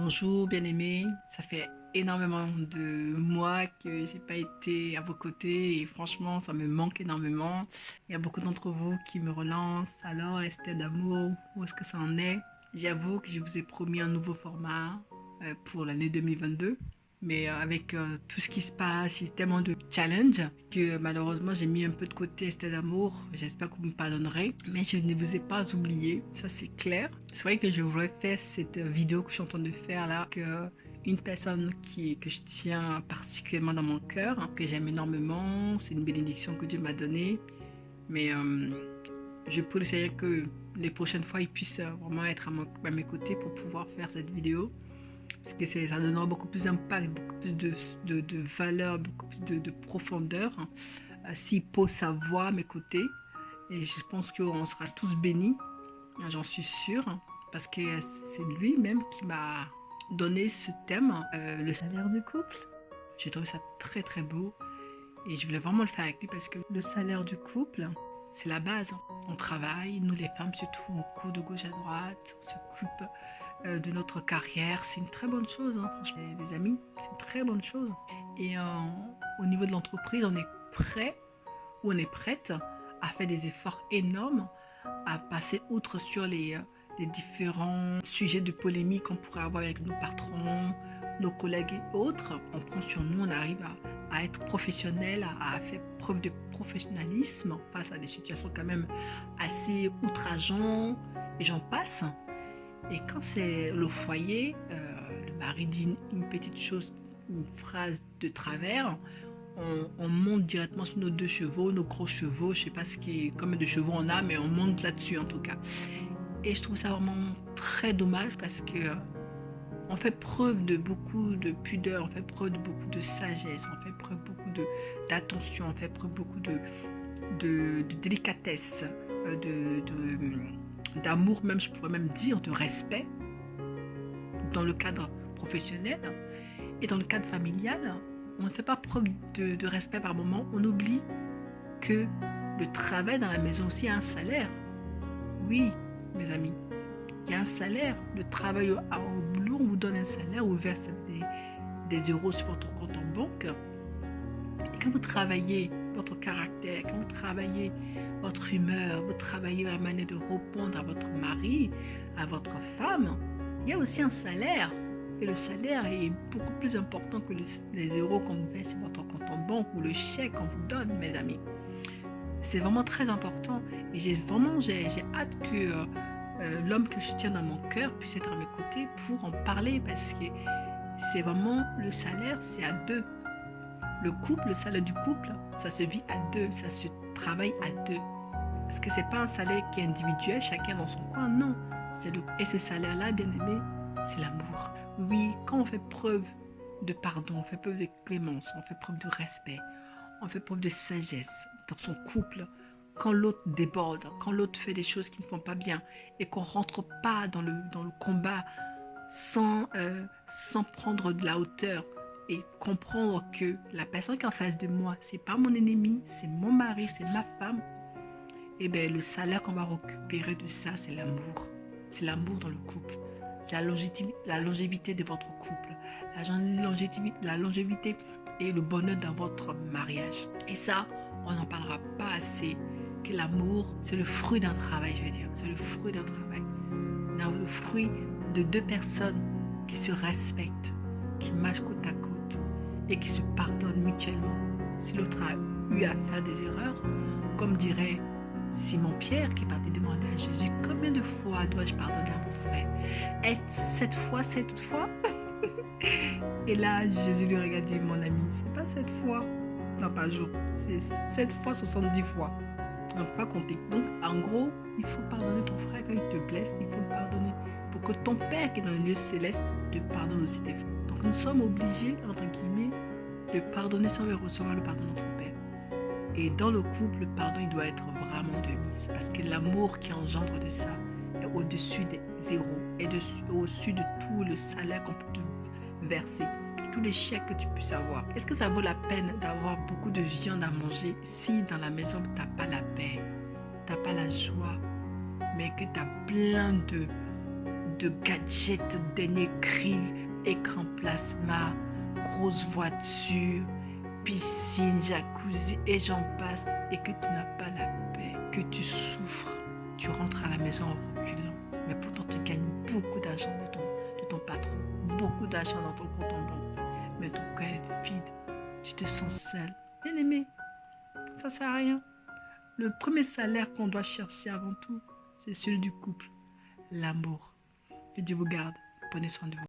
Bonjour bien-aimé, ça fait énormément de mois que j'ai pas été à vos côtés et franchement ça me manque énormément. Il y a beaucoup d'entre vous qui me relancent, alors Esther d'amour, où est-ce que ça en est? J'avoue que je vous ai promis un nouveau format pour l'année 2022. Mais avec tout ce qui se passe, j'ai tellement de challenges que malheureusement j'ai mis un peu de côté Esther d'amour. J'espère que vous me pardonnerez. Mais je ne vous ai pas oublié, ça c'est clair. C'est vrai que je voudrais faire cette vidéo que je suis en train de faire là, que une personne que je tiens particulièrement dans mon cœur, que j'aime énormément, c'est une bénédiction que Dieu m'a donnée. Mais je prie le Seigneur que les prochaines fois, il puisse vraiment être à mes côtés pour pouvoir faire cette vidéo. Parce que ça donnera beaucoup plus d'impact, beaucoup plus de valeur, beaucoup plus de profondeur. S'il pose sa voix à mes côtés, et je pense qu'on sera tous bénis, j'en suis sûre, parce que c'est lui-même qui m'a donné ce thème, le salaire du couple. J'ai trouvé ça très très beau et je voulais vraiment le faire avec lui parce que le salaire du couple, c'est la base. On travaille, nous les femmes surtout, on court de gauche à droite, on s'occupe de notre carrière. C'est une très bonne chose, hein, franchement, les amis, c'est une très bonne chose. Et au niveau de l'entreprise, on est prêt ou on est prête à faire des efforts énormes, à passer outre sur les différents sujets de polémique qu'on pourrait avoir avec nos patrons, nos collègues et autres. On prend sur nous, on arrive à être professionnel, à faire preuve de professionnalisme face à des situations quand même assez outrageantes et j'en passe. Et quand c'est le foyer, le mari dit une petite chose, une phrase de travers, on monte directement sur nos deux chevaux, nos gros chevaux, je sais pas combien de chevaux on a, mais on monte là-dessus en tout cas. Et je trouve ça vraiment très dommage parce que on fait preuve de beaucoup de pudeur, on fait preuve de beaucoup de sagesse, on fait preuve beaucoup d'attention, on fait preuve beaucoup de délicatesse, d'amour même, je pourrais même dire, de respect dans le cadre professionnel et dans le cadre familial. On ne fait pas preuve de respect par moment, on oublie que le travail dans la maison aussi a un salaire. Oui, mes amis, il y a un salaire. Le travail au boulot, on vous donne un salaire, on vous verse des euros sur votre compte en banque. Et quand vous travaillez votre caractère, quand vous travaillez votre humeur, vous travaillez la manière de répondre à votre mari, à votre femme, il y a aussi un salaire. Et le salaire est beaucoup plus important que les euros qu'on vous verse sur votre compte en banque ou le chèque qu'on vous donne, mes amis. C'est vraiment très important. Et j'ai hâte que l'homme que je tiens dans mon cœur puisse être à mes côtés pour en parler parce que c'est vraiment le salaire, c'est à deux. Le couple, le salaire du couple, ça se vit à deux, ça se travaille à deux. Parce que c'est pas un salaire qui est individuel, chacun dans son coin, non. Et ce salaire-là, bien aimé, c'est l'amour. Oui, quand on fait preuve de pardon, on fait preuve de clémence, on fait preuve de respect, on fait preuve de sagesse dans son couple, quand l'autre déborde, quand l'autre fait des choses qui ne font pas bien et qu'on ne rentre pas dans le combat sans prendre de la hauteur et comprendre que la personne qui est en face de moi, c'est pas mon ennemi, c'est mon mari, c'est ma femme, et bien le salaire qu'on va récupérer de ça, c'est l'amour. C'est l'amour dans le couple. C'est la longévité de votre couple, la longévité et le bonheur dans votre mariage. Et ça, on n'en parlera pas assez, que l'amour, c'est le fruit d'un travail, je veux dire. C'est le fruit d'un travail. Le fruit de deux personnes qui se respectent, qui marchent côte à côte et qui se pardonnent mutuellement. Si l'autre a eu à faire des erreurs, comme dirait Simon-Pierre qui partait demander à Jésus, combien de fois dois-je pardonner à mon frère? Est-ce 7 fois, 7 fois? Et là, Jésus lui regarde et dit, mon ami, c'est pas 7 fois, non pas jour, c'est 7 fois 70 fois. On ne peut pas compter. Donc, en gros, il faut pardonner ton frère quand il te blesse, il faut le pardonner pour que ton Père qui est dans les lieux célestes te pardonne aussi tes fautes. Donc, nous sommes obligés, entre guillemets, de pardonner sans recevoir le pardon de notre Père. Et dans le couple, le pardon, il doit être vraiment de mise. Parce que l'amour qui engendre de ça est au-dessus des zéros et au-dessus de tout le salaire qu'on peut te verser, tous les chèques que tu puisses avoir. Est-ce que ça vaut la peine d'avoir beaucoup de viande à manger si dans la maison, tu n'as pas la paix, tu n'as pas la joie, mais que tu as plein de gadgets, dernier cri, écran plasma, grosse voiture, piscine, jacuzzi et j'en passe, et que tu n'as pas la paix, que tu souffres, tu rentres à la maison en reculant, mais pourtant tu gagnes beaucoup d'argent de ton patron, beaucoup d'argent dans ton compte en banque, mais ton cœur est vide, tu te sens seul. Bien aimé, ça sert à rien. Le premier salaire qu'on doit chercher avant tout, c'est celui du couple, l'amour. Que Dieu vous garde. Prenez soin de vous.